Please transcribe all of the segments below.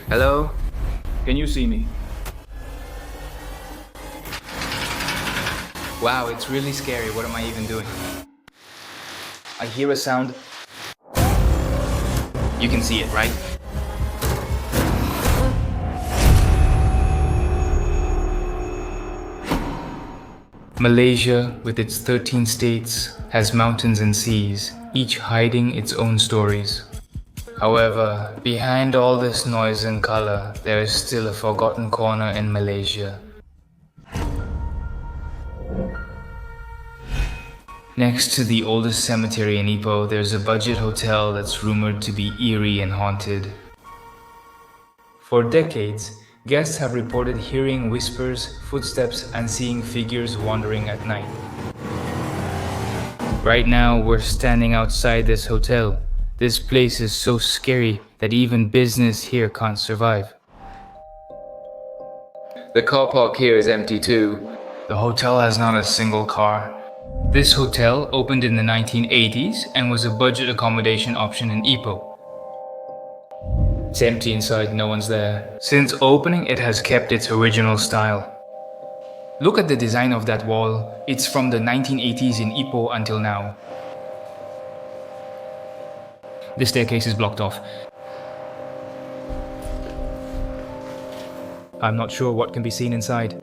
Hello? Can you see me? Wow, it's really scary. What am I even doing? I hear a sound. You can see it, right? Malaysia, with its 13 states, has mountains and seas, each hiding its own stories. However, behind all this noise and color, there is still a forgotten corner in Malaysia. Next to the oldest cemetery in Ipoh, there's a budget hotel that's rumored to be eerie and haunted. For decades, guests have reported hearing whispers, footsteps, and seeing figures wandering at night. Right now, we're standing outside this hotel. This place is so scary that even business here can't survive. The car park here is empty too. The hotel has not a single car. This hotel opened in the 1980s and was a budget accommodation option in Ipoh. It's empty inside, no one's there. Since opening, it has kept its original style. Look at the design of that wall. It's from the 1980s in Ipoh until now. The staircase is blocked off. I'm not sure what can be seen inside.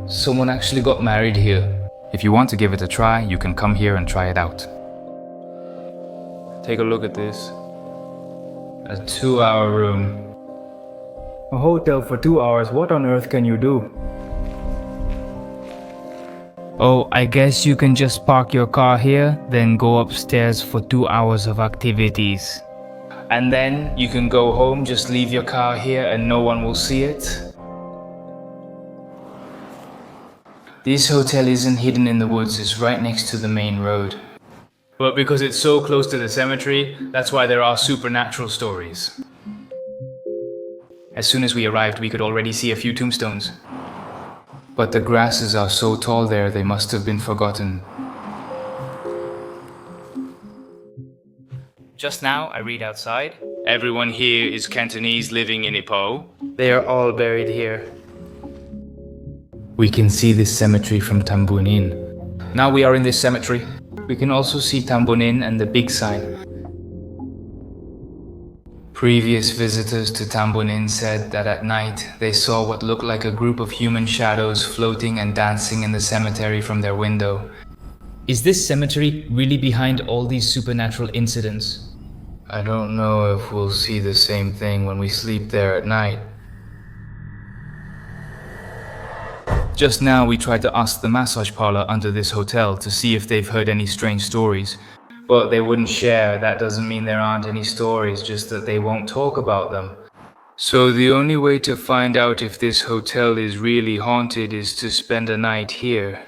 Someone actually got married here. If you want to give it a try, you can come here and try it out. Take a look at this. A 2-hour room. A hotel for 2 hours, what on earth can you do? Oh, I guess you can just park your car here, then go upstairs for 2 hours of activities. And then you can go home, just leave your car here and no one will see it. This hotel isn't hidden in the woods, it's right next to the main road. But because it's so close to the cemetery, that's why there are supernatural stories. As soon as we arrived, we could already see a few tombstones. But the grasses are so tall there, they must have been forgotten. Just now, I read outside. Everyone here is Cantonese living in Ipoh. They are all buried here. We can see this cemetery from Tambun Inn. Now we are in this cemetery. We can also see Tambun Inn and the big sign. Previous visitors to Tambun Inn said that at night they saw what looked like a group of human shadows floating and dancing in the cemetery from their window. Is this cemetery really behind all these supernatural incidents? I don't know if we'll see the same thing when we sleep there at night. Just now we tried to ask the massage parlor under this hotel to see if they've heard any strange stories. But they wouldn't share. That doesn't mean there aren't any stories, just that they won't talk about them. So the only way to find out if this hotel is really haunted is to spend a night here.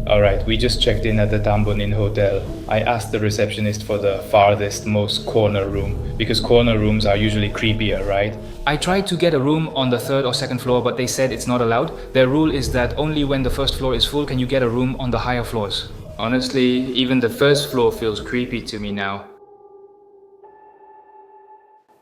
Alright, we just checked in at the Tambun Inn Hotel. I asked the receptionist for the farthest most corner room, because corner rooms are usually creepier, right? I tried to get a room on the 3rd or 2nd floor, but they said it's not allowed. Their rule is that only when the 1st floor is full can you get a room on the higher floors. Honestly, even the 1st floor feels creepy to me now.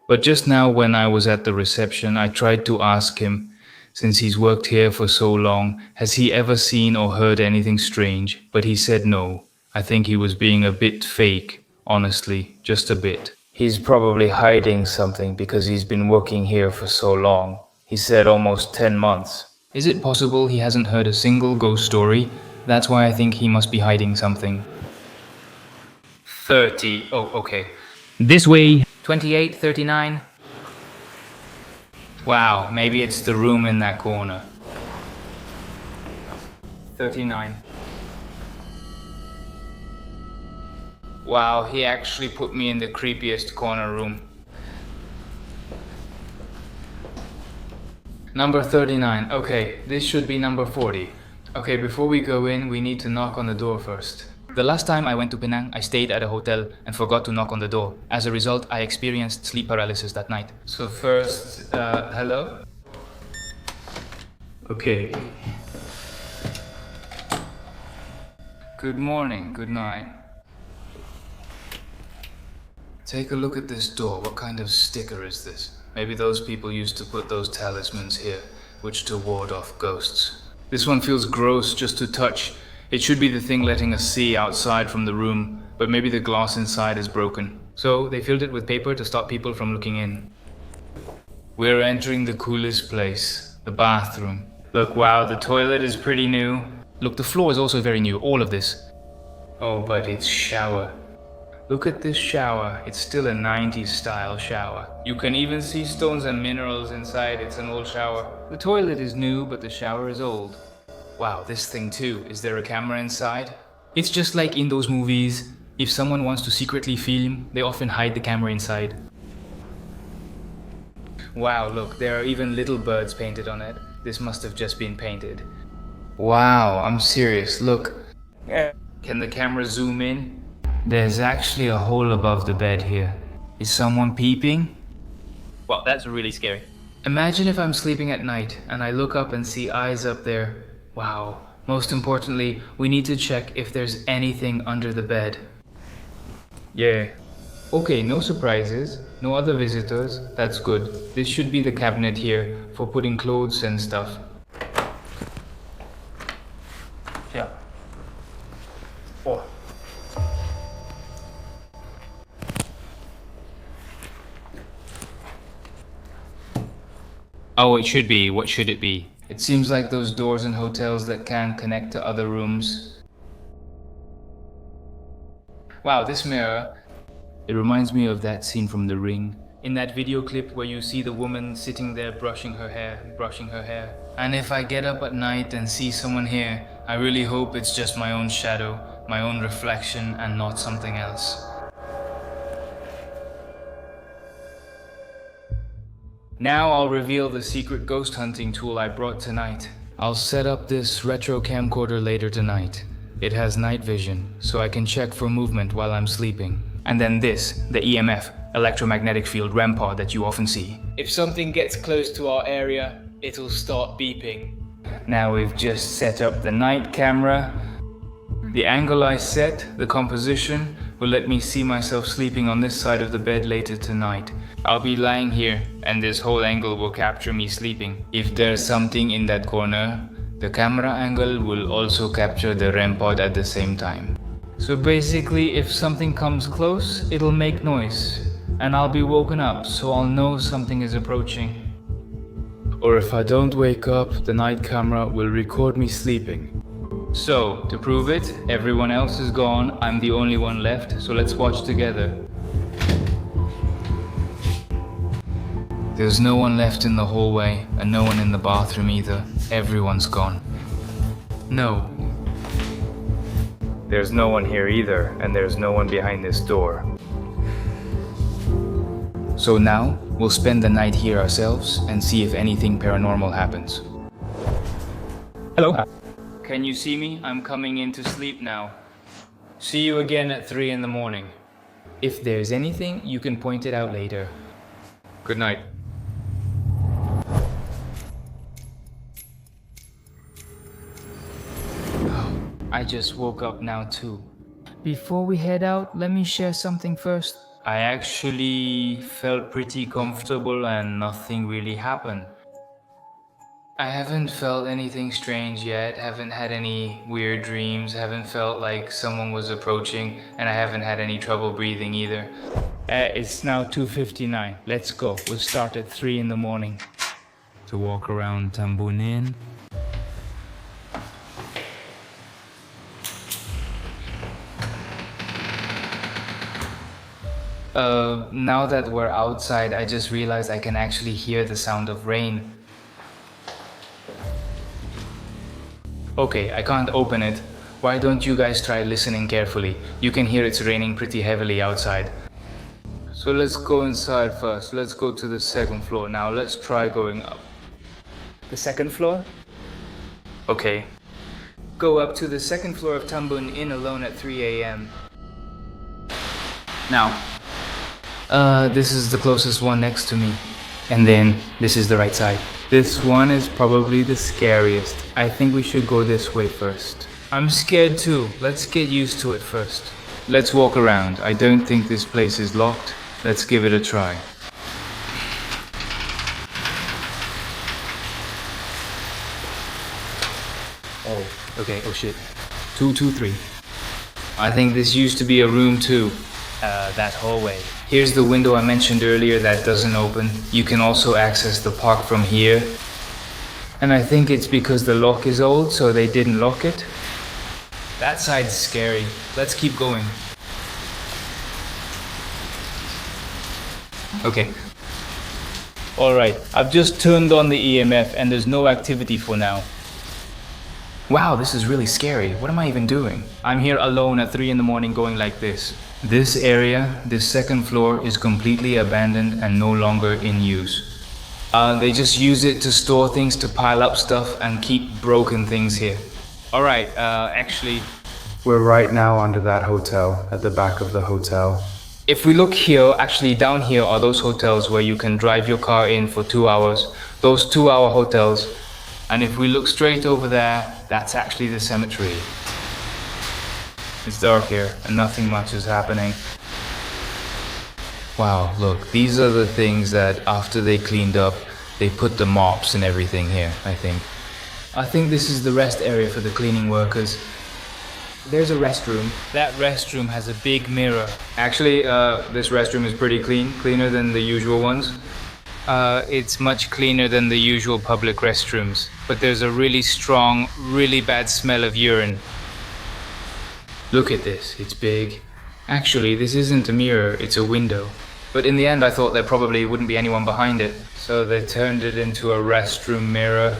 But just now when I was at the reception, I tried to ask him, since he's worked here for so long, has he ever seen or heard anything strange? But he said no. I think he was being a bit fake, honestly, just a bit. He's probably hiding something because he's been working here for so long. He said almost 10 months. Is it possible he hasn't heard a single ghost story? That's why I think he must be hiding something. 30. Oh, okay. This way. 28, 39. Wow, maybe it's the room in that corner. 39. Wow, he actually put me in the creepiest corner room. Number 39. Okay, this should be number 40. Okay, before we go in, we need to knock on the door first. The last time I went to Penang, I stayed at a hotel and forgot to knock on the door. As a result, I experienced sleep paralysis that night. So first, hello? Okay. Good morning, good night. Take a look at this door. What kind of sticker is this? Maybe those people used to put those talismans here, which to ward off ghosts. This one feels gross just to touch. It should be the thing letting us see outside from the room, but maybe the glass inside is broken. So they filled it with paper to stop people from looking in. We're entering the coolest place, the bathroom. Look, wow, the toilet is pretty new. Look, the floor is also very new, all of this. Oh, but it's shower. Look at this shower. It's still a 90s style shower. You can even see stones and minerals inside. It's an old shower. The toilet is new, but the shower is old. Wow, this thing too. Is there a camera inside? It's just like in those movies. If someone wants to secretly film, they often hide the camera inside. Wow, look, there are even little birds painted on it. This must have just been painted. Wow, I'm serious. Look. Can the camera zoom in? There's actually a hole above the bed here. Is someone peeping? Well, that's really scary. Imagine if I'm sleeping at night and I look up and see eyes up there. Wow. Most importantly, we need to check if there's anything under the bed. Yeah. Okay, no surprises, no other visitors. That's good. This should be the cabinet here for putting clothes and stuff. Yeah. Oh. Oh, it should be. What should it be? It seems like those doors in hotels that can connect to other rooms. Wow, this mirror. It reminds me of that scene from The Ring. In that video clip where you see the woman sitting there brushing her hair. And if I get up at night and see someone here, I really hope it's just my own shadow, my own reflection, and not something else. Now I'll reveal the secret ghost hunting tool I brought tonight. I'll set up this retro camcorder later tonight. It has night vision, so I can check for movement while I'm sleeping. And then this, the EMF, electromagnetic field REM pod that you often see. If something gets close to our area, it'll start beeping. Now we've just set up the night camera. The angle I set, the composition, will let me see myself sleeping on this side of the bed later tonight. I'll be lying here, and this whole angle will capture me sleeping. If there's something in that corner, the camera angle will also capture the REM pod at the same time. So basically, if something comes close, it'll make noise, and I'll be woken up, so I'll know something is approaching. Or if I don't wake up, the night camera will record me sleeping. So, to prove it, everyone else is gone, I'm the only one left, so let's watch together. There's no one left in the hallway, and no one in the bathroom either. Everyone's gone. No. There's no one here either, and there's no one behind this door. So now, we'll spend the night here ourselves and see if anything paranormal happens. Hello. Can you see me? I'm coming in to sleep now. See you again at 3 in the morning. If there's anything, you can point it out later. Good night. I just woke up now too. Before we head out, let me share something first. I actually felt pretty comfortable and nothing really happened. I haven't felt anything strange yet, haven't had any weird dreams, haven't felt like someone was approaching, and I haven't had any trouble breathing either. It's now 2:59. Let's go. We'll start at 3 in the morning. To walk around Tambun Inn. Now that we're outside, I just realized I can actually hear the sound of rain. Okay, I can't open it. Why don't you guys try listening carefully? You can hear it's raining pretty heavily outside. So let's go inside first. Let's go to the second floor. Now let's try going up. The second floor? Okay. go up to the second floor of Tambun Inn alone at 3 a.m. Now, this is the closest one next to me. And then this is the right side. This one is probably the scariest. I think we should go this way first. I'm scared too. Let's get used to it first. Let's walk around. I don't think this place is locked. Let's give it a try. Oh, okay. Oh shit. 223. I think this used to be a room too. That hallway. Here's the window I mentioned earlier that doesn't open. You can also access the park from here. And I think it's because the lock is old, so they didn't lock it. That side's scary. Let's keep going. Okay. Alright, I've just turned on the EMF and there's no activity for now. Wow, this is really scary. What am I even doing? I'm here alone at 3 in the morning going like this. This area, this second floor, is completely abandoned and no longer in use. They just use it to store things, to pile up stuff and keep broken things here. Alright, actually, we're right now under that hotel, at the back of the hotel. if we look here, actually down here are those hotels where you can drive your car in for 2 hours. Those 2-hour hotels. And if we look straight over there, that's actually the cemetery. It's dark here and nothing much is happening. Wow, look, these are the things that after they cleaned up, they put the mops and everything here, I think. I think this is the rest area for the cleaning workers. There's a restroom. That restroom has a big mirror. Actually, this restroom is pretty clean, cleaner than the usual ones. It's much cleaner than the usual public restrooms, but there's a really strong, really bad smell of urine. Look at this, it's big. Actually, this isn't a mirror, it's a window. But in the end, I thought there probably wouldn't be anyone behind it. So they turned it into a restroom mirror.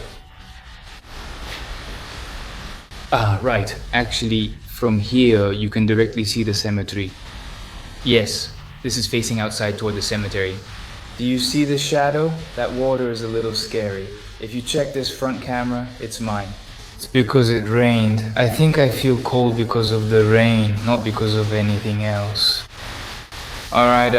Ah, right. Actually, from here, you can directly see the cemetery. Yes, this is facing outside toward the cemetery. Do you see the shadow? That water is a little scary. If you check this front camera, it's mine. It's because it rained. I think I feel cold because of the rain, not because of anything else. Alright,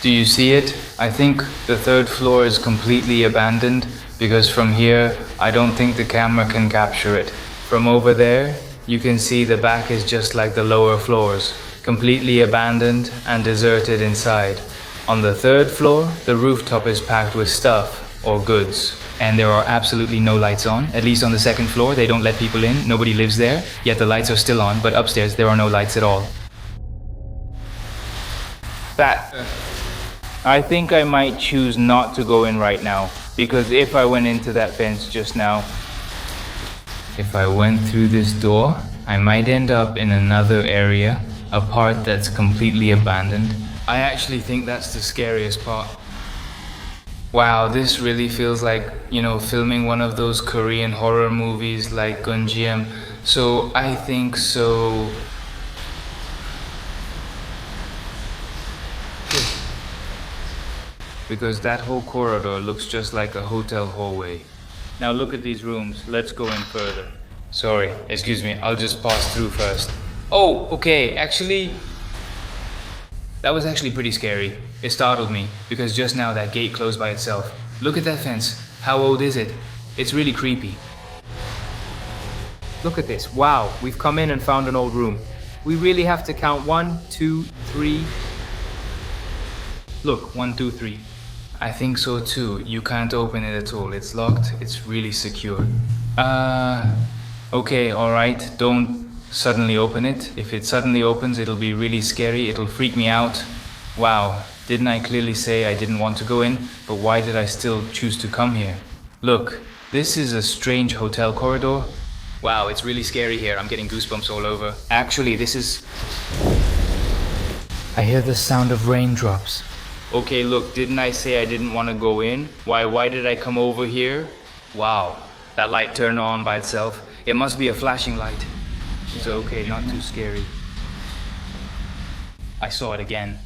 do you see it? I think the 3rd floor is completely abandoned because from here, I don't think the camera can capture it. From over there, you can see the back is just like the lower floors, completely abandoned and deserted inside. On the 3rd floor, the rooftop is packed with stuff or goods. And there are absolutely no lights on. At least on the 2nd floor, they don't let people in. Nobody lives there, yet the lights are still on, but upstairs there are no lights at all. I think I might choose not to go in right now, because if I went into that fence just now, if I went through this door, I might end up in another area, a part that's completely abandoned. I actually think that's the scariest part. Wow, this really feels like, filming one of those Korean horror movies like Gunjam. So I think so. Because that whole corridor looks just like a hotel hallway. Now look at these rooms. Let's go in further. Sorry, excuse me. I'll just pass through first. Oh, okay. Actually, that was actually pretty scary. It startled me because just now that gate closed by itself. Look at that fence. How old is it? It's really creepy. Look at this. Wow, we've come in and found an old room. We really have to count 1, 2, 3. Look, 1, 2, 3. I think so too. You can't open it at all. It's locked. It's really secure. Okay, alright. Don't suddenly open it. If it suddenly opens, it'll be really scary. It'll freak me out. Wow, didn't I clearly say I didn't want to go in? But why did I still choose to come here? Look, this is a strange hotel corridor. Wow, it's really scary here. I'm getting goosebumps all over. Actually, this is... I hear the sound of raindrops. Okay, look, didn't I say I didn't want to go in? Why did I come over here? Wow, that light turned on by itself. It must be a flashing light. It's okay, not too scary. I saw it again.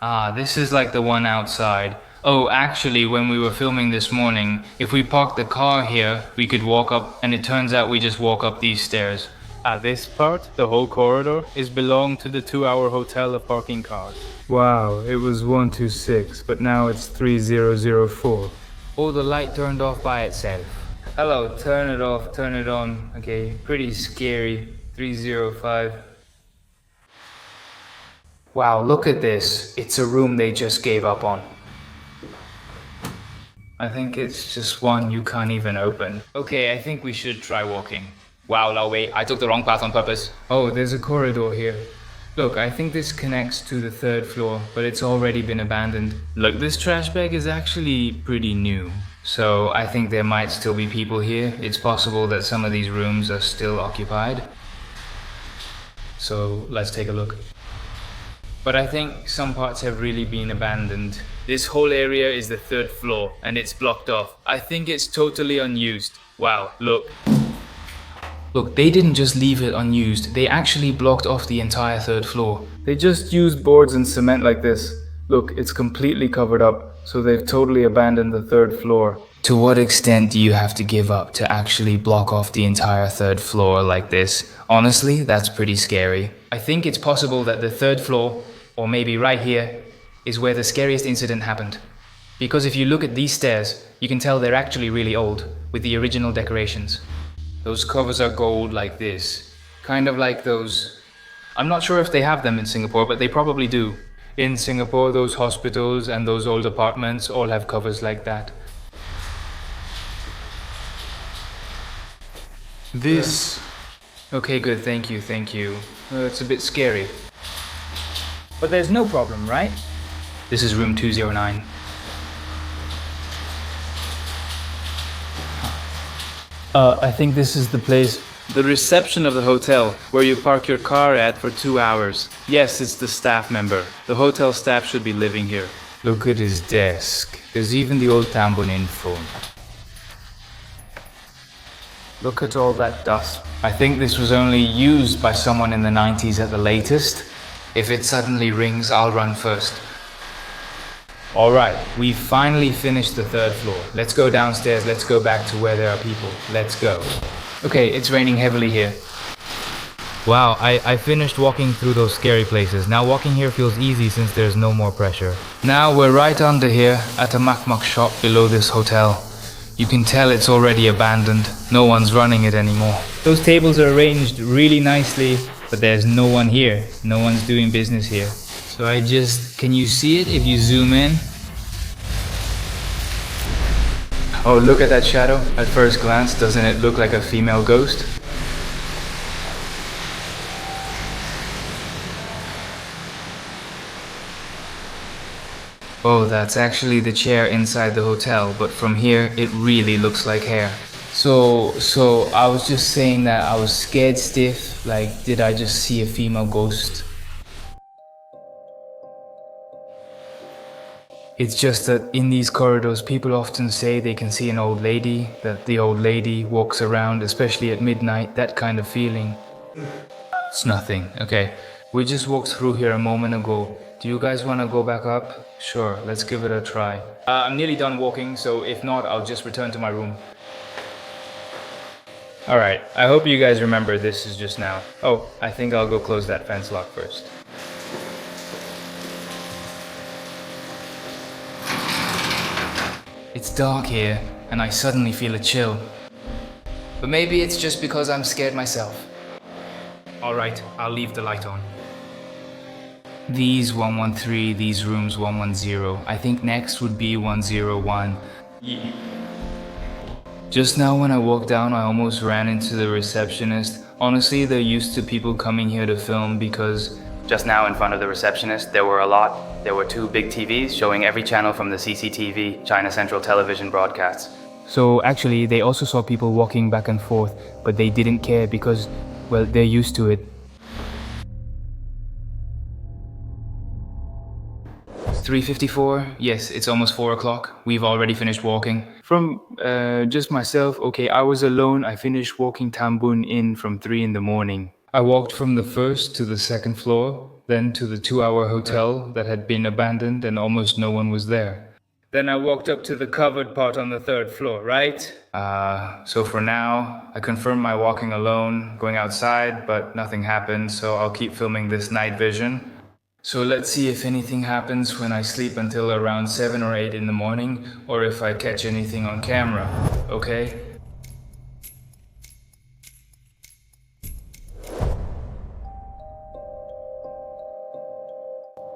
Ah, this is like the one outside. Oh, actually, when we were filming this morning, if we parked the car here, we could walk up, and it turns out we just walk up these stairs. This part, the whole corridor, is belonged to the 2-hour hotel of parking cars. Wow, it was 126, but now it's 3004. Oh, the light turned off by itself. Hello, turn it off, turn it on. Okay, pretty scary. 305. Wow, look at this. It's a room they just gave up on. I think it's just one you can't even open. Okay, I think we should try walking. Wow, Lao Wei, I took the wrong path on purpose. Oh, there's a corridor here. Look, I think this connects to the 3rd floor, but it's already been abandoned. Look, this trash bag is actually pretty new. So I think there might still be people here. It's possible that some of these rooms are still occupied. So let's take a look. But I think some parts have really been abandoned. This whole area is the 3rd floor, and it's blocked off. I think it's totally unused. Wow, look. Look, they didn't just leave it unused, they actually blocked off the entire 3rd floor. They just used boards and cement like this. Look, it's completely covered up, so they've totally abandoned the 3rd floor. To what extent do you have to give up to actually block off the entire 3rd floor like this? Honestly, that's pretty scary. I think it's possible that the 3rd floor, or maybe right here, is where the scariest incident happened. Because if you look at these stairs, you can tell they're actually really old, with the original decorations. Those covers are gold like this. Kind of like those... I'm not sure if they have them in Singapore, but they probably do. In Singapore, those hospitals and those old apartments all have covers like that. This... Okay, good, thank you, thank you. It's a bit scary. But there's no problem, right? This is room 209. I think this is the place. The reception of the hotel, where you park your car at for 2 hours. Yes, it's the staff member. The hotel staff should be living here. Look at his desk. There's even the old Tambun info. Look at all that dust. I think this was only used by someone in the 90s at the latest. If it suddenly rings, I'll run first. Alright, we finally finished the 3rd floor. Let's go downstairs, let's go back to where there are people. Let's go. Okay, it's raining heavily here. Wow, I finished walking through those scary places. Now walking here feels easy since there's no more pressure. Now we're right under here at a makmak shop below this hotel. You can tell it's already abandoned. No one's running it anymore. Those tables are arranged really nicely, but there's no one here. No one's doing business here. So can you see it if you zoom in? Oh, look at that shadow. At first glance, doesn't it look like a female ghost? Oh, that's actually the chair inside the hotel, but from here, it really looks like hair. So I was just saying that I was scared stiff, like, did I just see a female ghost? It's just that in these corridors, people often say they can see an old lady, that the old lady walks around, especially at midnight, that kind of feeling. It's nothing, okay. We just walked through here a moment ago. Do you guys want to go back up? Sure, let's give it a try. I'm nearly done walking, so if not, I'll just return to my room. Alright, I hope you guys remember this is just now. Oh, I think I'll go close that fence lock first. It's dark here, and I suddenly feel a chill. But maybe it's just because I'm scared myself. Alright, I'll leave the light on. These 113, these rooms 110. I think next would be 101. Just now when I walked down, I almost ran into the receptionist. Honestly, they're used to people coming here to film because just now in front of the receptionist, there were a lot. There were 2 big TVs showing every channel from the CCTV, China Central Television broadcasts. So actually, they also saw people walking back and forth, but they didn't care because, well, they're used to it. 3:54? Yes, it's almost 4 o'clock. We've already finished walking. From just myself, okay, I was alone. I finished walking Tambun in from 3 in the morning. I walked from the 1st to the 2nd floor, then to the 2-hour hotel that had been abandoned and almost no one was there. Then I walked up to the covered part on the 3rd floor, right? So for now, I confirm my walking alone, going outside, but nothing happened, so I'll keep filming this night vision. So let's see if anything happens when I sleep until around 7 or 8 in the morning, or if I catch anything on camera, okay?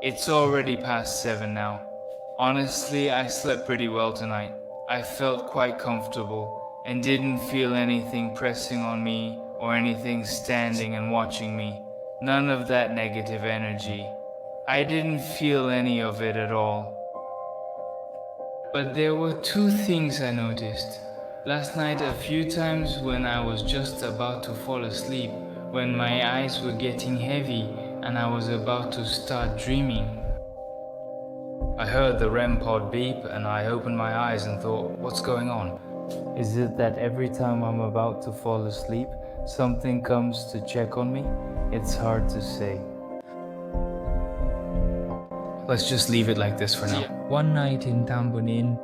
It's already past 7 now. Honestly, I slept pretty well tonight. I felt quite comfortable and didn't feel anything pressing on me or anything standing and watching me. None of that negative energy. I didn't feel any of it at all. But there were two things I noticed. Last night, a few times when I was just about to fall asleep, when my eyes were getting heavy and I was about to start dreaming. I heard the REM pod beep and I opened my eyes and thought, what's going on? Is it that every time I'm about to fall asleep, something comes to check on me? It's hard to say. Let's just leave it like this for now. One night in Tambun,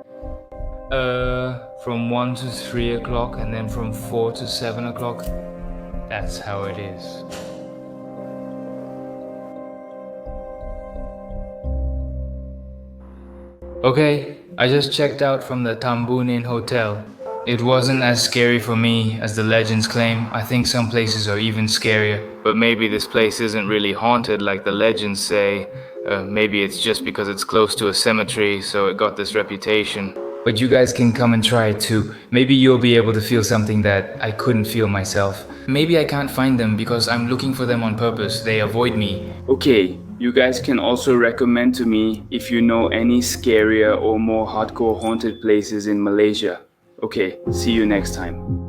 from 1 to 3 o'clock and then from 4 to 7 o'clock. That's how it is. Okay, I just checked out from the Tambun Hotel. It wasn't as scary for me as the legends claim. I think some places are even scarier. But maybe this place isn't really haunted like the legends say. Maybe it's just because it's close to a cemetery, so it got this reputation. But you guys can come and try it too. Maybe you'll be able to feel something that I couldn't feel myself. Maybe I can't find them because I'm looking for them on purpose. They avoid me. Okay, you guys can also recommend to me if you know any scarier or more hardcore haunted places in Malaysia. Okay, see you next time.